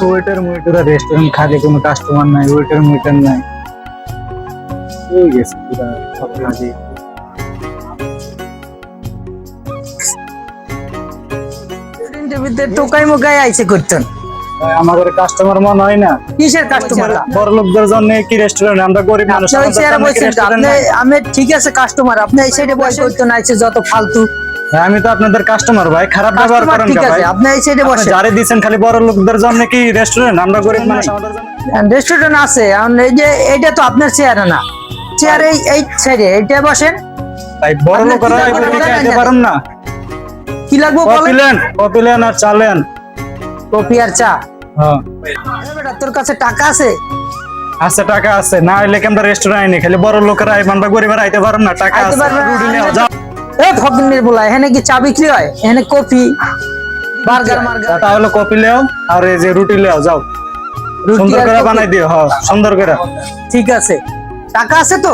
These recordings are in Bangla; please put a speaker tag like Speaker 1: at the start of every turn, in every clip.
Speaker 1: ওয়েটার মুইটার রেস্টুরেন্ট খালি কোনো কাস্টমার নাই, ওয়েটার মুইটার নাই, হয়ে গেছে পুরা আপনাকে।
Speaker 2: টোকাই মোকাই আইছে করতেন
Speaker 1: আমাদের কাস্টমার মনে হয় না।
Speaker 2: কিসের কাস্টমার?
Speaker 1: বড় লোকদের জন্য কি রেস্টুরেন্ট? আমরা গরিব মানুষ,
Speaker 2: আমি ঠিক আছে কাস্টমার, আপনি এই সাইডে বসে করতেন আইছে যত ফালতু।
Speaker 1: আমি তো আপনাদের কাস্টমার ভাই, খারাপ ব্যবহার করেন
Speaker 2: ঠিক
Speaker 1: না
Speaker 2: আছে,
Speaker 1: ভাই।
Speaker 2: আপনি এই সাইডে বসে
Speaker 1: যারে দিবেন খালি বড় লোকদের জন্য কি রেস্টুরেন্ট? আমরা গরিব মানুষ, আমাদের জন্য
Speaker 2: রেস্টুরেন্ট আছে। এখন এই যে এইটা তো আপনার চেয়ার না, চেয়ার এই সাইডে এইটা বসেন
Speaker 1: ভাই। বড় লোকরা খাইতে পারেন না।
Speaker 2: কি লাগবে বলেন?
Speaker 1: কপিলেন আর চালেন,
Speaker 2: কফি আর চা।
Speaker 1: হ্যাঁ
Speaker 2: বেটা তোর কাছে টাকা আছে?
Speaker 1: আছে, টাকা আছে, না হইলে কি আমরা রেস্টুরেন্ট আইনি? খালি বড় লোকেরা আইব, আমরা গরিবরা আইতে পারেন না। টাকা আছে, রুটি নিয়ে যাও।
Speaker 2: এই ফকিন্নির বলা, এখানে কি চা বিক্রি হয়? এখানে কফি বার্গার মার্গার।
Speaker 1: তাহলে কপি লেও আর এই যে রুটি লেও, যাও সুন্দর করে বানাই দিও। হ্যাঁ সুন্দর করে।
Speaker 2: ঠিক আছে, টাকা আছে তো?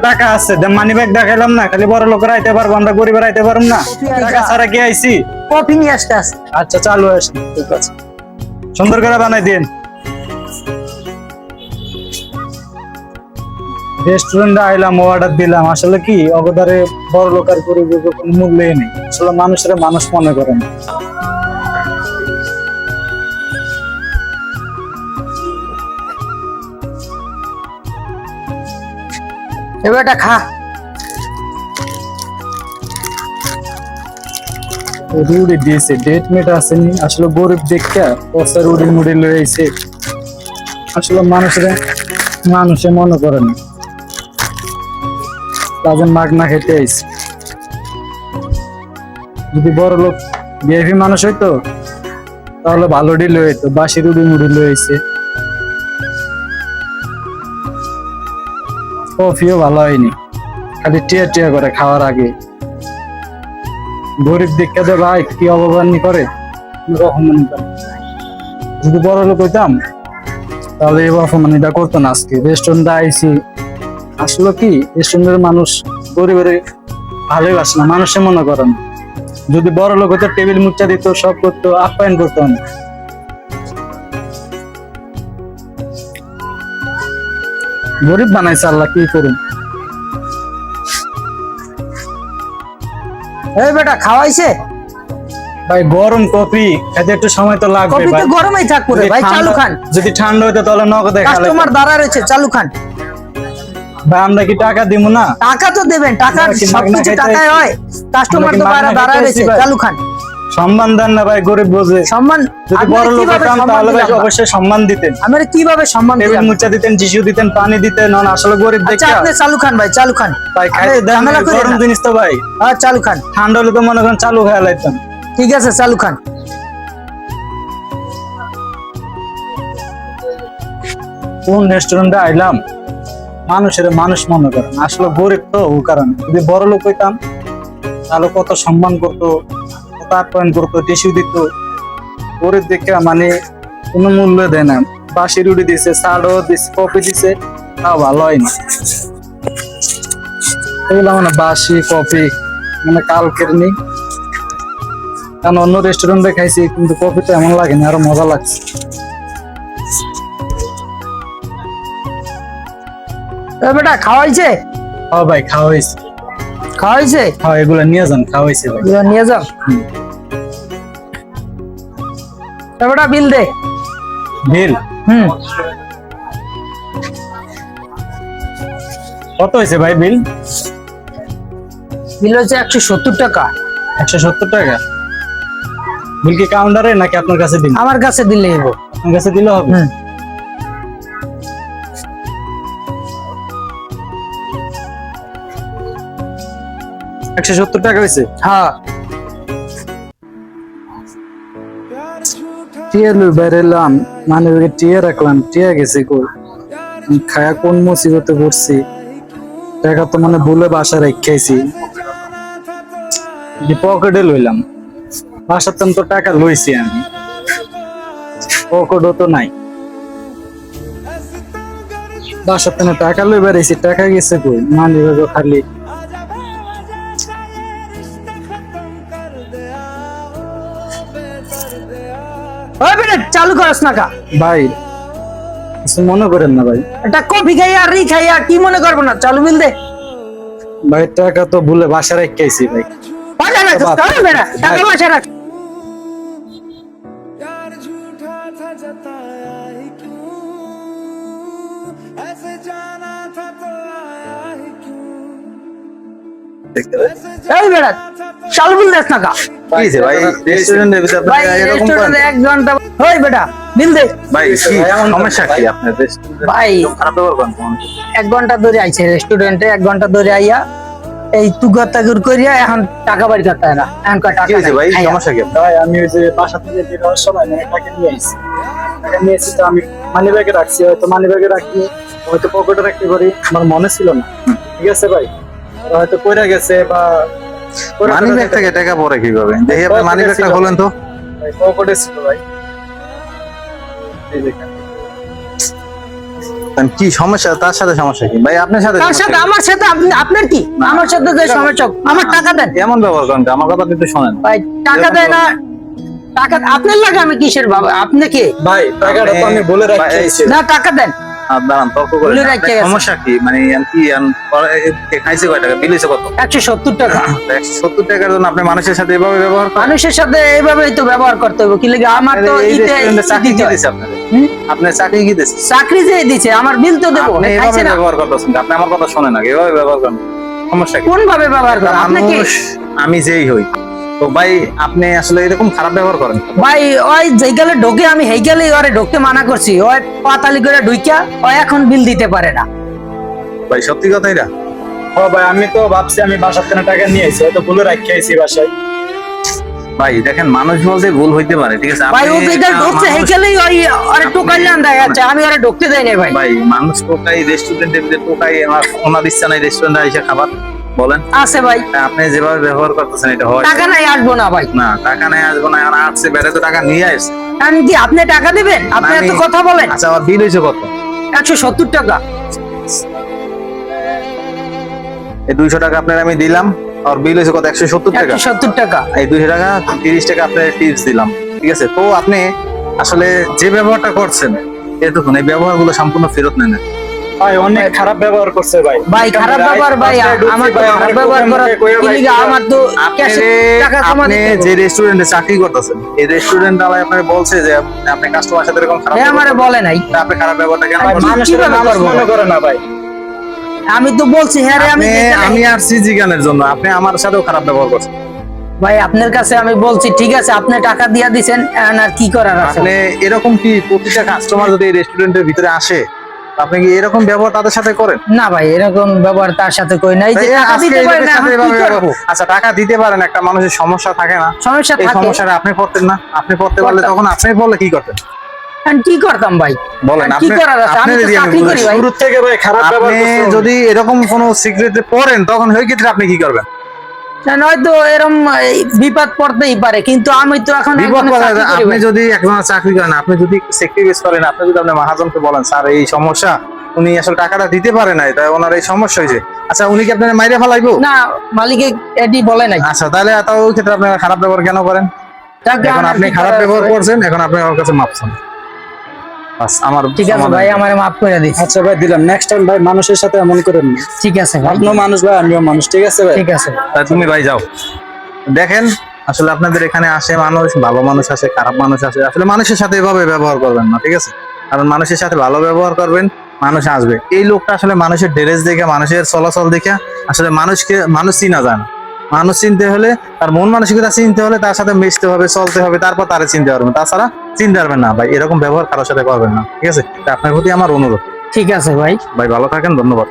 Speaker 1: টাকা আছে, মানি ব্যাগ দেখাইলাম না? খালি বড় লোকেরা আইতে পারবো, আমরা গরিবরা আইতে পারবো না? টাকা ছাড়া কি আইছি?
Speaker 2: কফি নিয়ে আসতে আছে।
Speaker 1: আচ্ছা চালু আসেন, ঠিক আছে, সুন্দর করে বানাই দিন। রেস্টুরেন্টে আইলাম, অর্ডার দিলাম, আসলে কি অগদারে বড় লোক আর গরিবের কোনো মূল্যই নেই। আসলে মানুষের মানুষ মনে করেন।
Speaker 2: এবার এটা খা।
Speaker 1: রুটি দিয়েছে, ডেট মেট আসেনি। আসলে গরিব দেখে পয়সা রুটি মুড়ি লয়ে আইছে। আসলে মানুষে মনে করে না, তাদের মাগ না খেতে আইছে। যদি বড় লোক বিএফি মানুষ হইতো তাহলে ভালো ডিল হইতো। বাসি রুটি মুড়ি লয়ে আইছে, কফিও ভালো হয়নি, খালি টিয়া টিয়া করে খাওয়ার আগে। গরিব দেখে যে ভাই কি অবমাননা করে, অপমানি করে। যদি বড় লোক হইতাম তাহলে এই অপমানিটা করতো না। আজকে রেস্টুরেন্টে আইছি, আসলে কি রেস্টুরেন্টের মানুষ গরিবের ভালোবাসে না, মানুষে মনে করেন। যদি বড় লোক হইতো টেবিল মুচা দিত, সব করতো, আপ্যায়ন করতো না। গরিব বানাইছে আল্লাহ, কি করুন।
Speaker 2: এই বেটা খাওয়াইছে?
Speaker 1: ভাই গরম কফি খেতে একটু সময় তো লাগবে
Speaker 2: কফি
Speaker 1: ভাই।
Speaker 2: তো গরমই থাকবে রে ভাই, চালু খান।
Speaker 1: যদি ঠান্ডা হইতো তাহলে নগদে খাইলে।
Speaker 2: কাস্টমার দাঁড়া রয়েছে, চালু খান।
Speaker 1: ভাই আমরা কি টাকা দিব না?
Speaker 2: টাকা তো দেবেন, টাকা সবকিছু টাকায় হয়। কাস্টমার তো দাঁড়া রয়েছে, চালু খান।
Speaker 1: সম্মান দেন না ভাই, গরিব বোঝে।
Speaker 2: সম্মান
Speaker 1: যদি বড় লোক হতাম তাহলে ভাই অবশ্যই সম্মান দিতেন।
Speaker 2: আমরা কিভাবে সম্মান
Speaker 1: টেবিল
Speaker 2: দিলাম?
Speaker 1: মুচা দিতেন, টিস্যু দিতেন, পানি দিতেন। না আসলে গরিব
Speaker 2: আচ্ছা
Speaker 1: দেখে
Speaker 2: আপনি চালু খান ভাই, চালু খান
Speaker 1: ভাই খাইতে দেন। গরম জিনিস তো ভাই,
Speaker 2: হ্যাঁ চালু খান।
Speaker 1: ঠান্ডা হলে তো মনে করেন চালু খাওয়া লাইতাম।
Speaker 2: ঠিক আছে চালু খান।
Speaker 1: কোন রেস্টুরেন্টে আইলাম, মানুষের মানুষ মনে করেন। আসলে গরিব তো, ও কারণে। যদি বড় লোক হইতাম তাহলে কত সম্মান করতো, কত আপ্যায়ন করতো, টিস্যু দিত। গরিব দেখে মানে কোনো মূল্য দেয় না। বাসি রুটি দিছে, চালও দিছে, কফি দিছে, তাও ভালো হয় না। এগুলো মানে বাসি কফি, মানে কালকের নেই। কারণ অন্য রেস্টুরেন্টে খাইছি, কিন্তু কফি তো এমন লাগেনি, আরো মজা লাগছে।
Speaker 2: বেটা খাওয়াইছে?
Speaker 1: হ্যাঁ ভাই খাওয়াইছে।
Speaker 2: খাওয়াইছে?
Speaker 1: হ্যাঁ এগুলা নিয়ে যান, খাওয়াইছে ভাই।
Speaker 2: নিয়ে যাও। বেটা বিল দে।
Speaker 1: বিল কত হয়েছে ভাই? বিল
Speaker 2: হচ্ছে 170 টাকা।
Speaker 1: 170 টাকা? বিল কি কাউন্টারে নাকি আপনার কাছে দিন?
Speaker 2: আমার কাছে দিলে হইব।
Speaker 1: আপনার কাছে দিলে হবে? 170 টাকা হয়েছে?
Speaker 2: হ্যাঁ।
Speaker 1: টিয়া লই বেরেলাম, মানে টিয়া রাখলাম, টিয়া গেছে কই? খায়া কোন মুসিবতে পড়ছি। টাকা তো মানে ভুলে বাসা রেখেছি, পকেটে লইলাম। বাসাতে তো টাকা লইছি আমি, পকেটও তো নাই। বাসাতে টাকা লই বেড়াইছি, টাকা গেছে কই? মানে খালি
Speaker 2: ওই বেটা চালু করস না কা?
Speaker 1: ভাই কিছু মনে করেন না ভাই।
Speaker 2: এটা কফি খাইয়া আর রি খাইয়া কি মনে করবো না, চালু বিল দে।
Speaker 1: ভাই টাকা তো ভুলে বাসা রেখেছি ভাই।
Speaker 2: বাসা রাখ, ওই বেটা টাকা বাসা রাখ।
Speaker 3: यार झूठा था जताया ही क्यों, ऐसे जाना था तो आया ही क्यों, ऐसे
Speaker 2: এই বেটা চালু বিল দেস না কা?
Speaker 4: কি হয়েছে ভাই রেস্টুরেন্টের ভিতরে
Speaker 2: ভাই
Speaker 4: আপনি এরকম করেন?
Speaker 2: রেস্টুরেন্টে 1 ঘন্টা। ওই বেটা বিল দে।
Speaker 4: ভাই কি সমস্যা কি আপনার রেস্টুরেন্টে
Speaker 2: ভাই
Speaker 4: খারাপ ব্যবহার করেন?
Speaker 2: 1 ঘন্টা ধরে আইছে রেস্টুরেন্টে, 1 ঘন্টা ধরে আইয়া এই তুগর তাগুর করিয়া এখন টাকা বাড়ি করতে হয় না, এখন কয় টাকা
Speaker 4: কি হয়েছে
Speaker 2: নাই।
Speaker 4: ভাই
Speaker 2: আইয়া।
Speaker 4: সমস্যা কি আপনার?
Speaker 1: ভাই আমি ওই যে বাসা থেকে বের হওয়ার সময় মানে টাকা নিয়ে আইছি। টাকা নিয়ে এসেছি তো আমি মানি ব্যাগে রাখছি, হয়তো মানি ব্যাগে রাখি, হয়তো পকেটে রাখতে পারি, আমার মনে ছিল না। ঠিক আছে ভাই, ওরা হয়তো কইরা গেছে বা
Speaker 4: মানি ব্যাগ থেকে টাকা পরে কিভাবে? দেখি আপনি মানি ব্যাগটা খোলেন তো।
Speaker 1: পকেটে ছিল ভাই। এই দেখেন।
Speaker 4: কি সমস্যা? তার সাথে সমস্যা কি ভাই? আপনার সাথে
Speaker 2: তার
Speaker 4: সমস্যা
Speaker 2: সাথে
Speaker 4: কি?
Speaker 2: আমার সাথে আপনার কি? আমার সাথে যে সমস্যা, আমার টাকা দেন।
Speaker 4: এমন ব্যবহার করেন কেন? আমার কথা কিন্তু শোনেন।
Speaker 2: ভাই টাকা দেয় না, টাকা আপনার লাগে আমি কিসের বাবা? আপনি কি?
Speaker 1: ভাই টাকাটা তো আমি বলে রাখছি আইছি।
Speaker 2: না টাকা দেন।
Speaker 4: দাঁড়ান তর্ক করে
Speaker 2: বলে রাখতে গেছে।
Speaker 4: সমস্যা কি মানে খাইছে কয় টাকা? বিল হয়েছে কত?
Speaker 2: 170 টাকা।
Speaker 4: 170 টাকার জন্য আপনি মানুষের সাথে এভাবে ব্যবহার করেন?
Speaker 2: মানুষের সাথে এইভাবেই তো ব্যবহার করতে হবে, কি লাগে? আমার তো
Speaker 4: এই
Speaker 2: ইতে
Speaker 4: রেস্টুরেন্টে চাকরি
Speaker 2: দিতে
Speaker 4: কি
Speaker 2: হয়।
Speaker 4: দিছে আপনাদের?
Speaker 2: হুম?
Speaker 4: আপনার চাকরি কি দিছে?
Speaker 2: চাকরি যে দিছে আমার বিল তো দেবো,
Speaker 4: আপনি এভাবে
Speaker 2: খাইছে না।
Speaker 4: ব্যবহার করতেছেন, আপনি আমার কথা শোনেন না, এভাবে ব্যবহার করেন। সমস্যা কি?
Speaker 2: কোন ভাবে ব্যবহার করে আপনি কি?
Speaker 4: মানুষ আমি যেই হই তো ভাই আপনি আসলে এরকম খারাপ ব্যবহার করেন।
Speaker 2: ভাই ওই যেই গেলে ঢোকে, আমি হেই গেলে ওরে ঢোকতে মানা করছি, ওই পাতালি করে ঢুইকা ওই এখন বিল দিতে পারে না।
Speaker 4: ভাই সত্যি কথা এটা?
Speaker 1: ও ভাই আমি তো ভাবছি আমি বাসার থেকে টাকা নিয়ে আইছি, হয়তো বলে রাখি আইছি বাসায়।
Speaker 4: ভাই দেখেন মানুষ বলতে ভুল হইতে পারে, ঠিক আছে?
Speaker 2: ভাই ও
Speaker 4: আপনি
Speaker 2: যেটা ঢুকছে হেই
Speaker 4: মানুষ-
Speaker 2: গেলেই ওই ওরে টোকাইলাম দেখা যাচ্ছে, আমি ওরে ঢুকতে দেই না ভাই।
Speaker 4: ভাই মানুষ টোকাই রেস্টুরেন্টের ভিতরে টোকাই, ওনার ইচ্ছা নাই রেস্টুরেন্টে এসে খাবার বলেন?
Speaker 2: আছে ভাই,
Speaker 4: আপনি যেভাবে ব্যবহার করতেছেন এটা হয়
Speaker 2: টাকা নাই আসবো না ভাই।
Speaker 4: না? টাকা নেই আসবো না, এখন আসছে বেড়ে তো টাকা নিয়ে আসছে।
Speaker 2: আমি কি আপনি টাকা দিবেন? আপনি এত কথা বলেন।
Speaker 4: আচ্ছা আমার বিল হয়েছে কত?
Speaker 2: 170 টাকা।
Speaker 4: এই 200 টাকা আপনার আমি দিলাম, আর বিল হয়েছে কত? 170 টাকা।
Speaker 2: 170 টাকা।
Speaker 4: এই 200 টাকা 30 টাকা আপনার টিপস দিলাম, ঠিক আছে? তো আপনি আসলে যে ব্যবহারটা করছেন এতক্ষণ এই ব্যবহার গুলো সম্পূর্ণ ফেরত নেন।
Speaker 1: ভাই অনেক খারাপ ব্যবহার করছে ভাই।
Speaker 2: ভাই খারাপ ব্যবহার ভাই, আমার তো খারাপ ব্যবহার করা কি লিগা? আমার তো ক্যাশে টাকা জমা
Speaker 4: আপনি
Speaker 2: দিতে
Speaker 4: যে রেস্টুরেন্টে চাকরি করতেছেন এই রেস্টুরেন্ট ওয়ালা আপনাকে বলছে যে আপনি কাস্টমার সাথে এরকম খারাপ
Speaker 2: হবে।
Speaker 4: ব্যবহার
Speaker 2: আমারে
Speaker 4: করেন।
Speaker 2: বলে নাই।
Speaker 4: তা আপনি খারাপ ব্যবহারটা কেন
Speaker 1: ভাই
Speaker 4: করছেন?
Speaker 1: মানুষের
Speaker 2: কিভাবে
Speaker 1: মানুষ
Speaker 2: করবো?
Speaker 1: মনে করে না ভাই।
Speaker 2: আমি তো বলছি হ্যাঁ রে, আমি
Speaker 4: আপনি-
Speaker 2: যেতে নাই।
Speaker 4: আমি আসছি জিজ্ঞানের জন্য, আপনি আমার সাথেও খারাপ ব্যবহার করছেন।
Speaker 2: ভাই আপনার কাছে আমি বলছি ঠিক আছে, আপনি টাকা দিয়া দিছেন, এখন আর কি করার আছে?
Speaker 4: আপনি এরকম কি প্রতিটা কাস্টমার যদি এই রেস্টুরেন্টের ভিতরে আসে আপনি কি এরকম ব্যবহার তাদের সাথে করেন?
Speaker 2: না ভাই এরকম ব্যবহার তার সাথে কই নাই, যে
Speaker 4: এই
Speaker 2: টাকা
Speaker 4: আজকে
Speaker 2: দিতে
Speaker 4: এই
Speaker 2: পারে
Speaker 4: লোকের
Speaker 2: না,
Speaker 4: সাথে
Speaker 2: এখন কি
Speaker 4: এভাবে
Speaker 2: করবো?
Speaker 4: আচ্ছা টাকা দিতে পারেন, একটা মানুষের সমস্যা থাকে না?
Speaker 2: সমস্যা
Speaker 4: এই
Speaker 2: থাকে,
Speaker 4: সমস্যাটা আপনি পড়তেন না? আপনি পড়তে পারলে
Speaker 2: করতাম।
Speaker 4: তখন আপনি বললে কি করতেন
Speaker 2: এখন কি করতাম ভাই?
Speaker 4: বলেন?
Speaker 2: আর কি
Speaker 4: আপনি-
Speaker 2: করার আছে? আমি
Speaker 4: আপনার
Speaker 2: তো
Speaker 4: এরিয়া
Speaker 2: চাকরি
Speaker 4: আমি
Speaker 2: করি
Speaker 4: বলছি।
Speaker 2: ভাই।
Speaker 1: শুরু থেকে ভাই খারাপ ব্যবহার
Speaker 4: আপনি
Speaker 1: করছে।
Speaker 4: যদি এরকম কোনো সিক্রেটে পড়েন তখন ওই ক্ষেত্রে আপনি কি করবেন?
Speaker 2: নয়তো এরকম বিপদ পড়তেই পারে, কিন্তু আমি তো এখন
Speaker 4: বিপদ
Speaker 2: একজনের
Speaker 4: করে
Speaker 2: চাকরি করি
Speaker 4: আপনি
Speaker 2: ভাই।
Speaker 4: যদি একজনের চাকরি করেন, আপনি যদি স্যাক্রিফাইস করেন, আপনি যদি আপনার মহাজনকে বলেন স্যার এই সমস্যা, উনি আসলে টাকাটা দিতে পারে নাই, তাই ওনার এই সমস্যা হয়েছে, আচ্ছা উনি কি আপনার মাইরে ফেলাইবো?
Speaker 2: না, মালিকে এটি বলে নাই।
Speaker 4: আচ্ছা তাহলে তাও ওই ক্ষেত্রে আপনি খারাপ ব্যবহার কেন করেন?
Speaker 2: যাকে
Speaker 4: এখন
Speaker 2: আমার
Speaker 4: আপনি
Speaker 2: কি
Speaker 4: খারাপ
Speaker 2: করার
Speaker 4: ব্যবহার
Speaker 2: আছে?
Speaker 4: করছেন, এখন আপনি আমার কাছে মাপ চান। বাস আমার
Speaker 2: ঠিক আছে
Speaker 4: সমাধান।
Speaker 2: ভাই, আমারে মাফ করে দিস।
Speaker 1: আচ্ছা ভাই দিলাম, নেক্সট টাইম ভাই মানুষের সাথে এমন করেন না।
Speaker 2: ঠিক আছে ভাই,
Speaker 1: আপনিও মানুষ ভাই, আমিও মানুষ, ঠিক আছে ভাই?
Speaker 2: ঠিক আছে।
Speaker 4: তা তুমি ভাই যাও, দেখেন আসলে আপনাদের এখানে আসে মানুষ, ভালো মানুষ আসে, খারাপ মানুষ আসে, আসলে মানুষের সাথে এভাবে ব্যবহার করবেন না, ঠিক আছে? কারণ মানুষের সাথে ভালো ব্যবহার করবেন, মানুষ আসবে। এই লোকটা আসলে মানুষের ড্রেস দেখে, মানুষের চলাচল দেখে আসলে মানুষ চিনা যায় না। মানুষ চিনতে হলে তার মন মানসিকতা চিনতে হলে তার সাথে মিশতে হবে, চলতে হবে, তারপর তারা চিনতে পারবেন, তাছাড়া চিনতে পারবেন না। ভাই এরকম ব্যবহার কারোর সাথে করবেন না, ঠিক আছে? তা আপনার প্রতি আমার অনুরোধ।
Speaker 2: ঠিক আছে ভাই।
Speaker 4: ভাই ভালো থাকেন, ধন্যবাদ।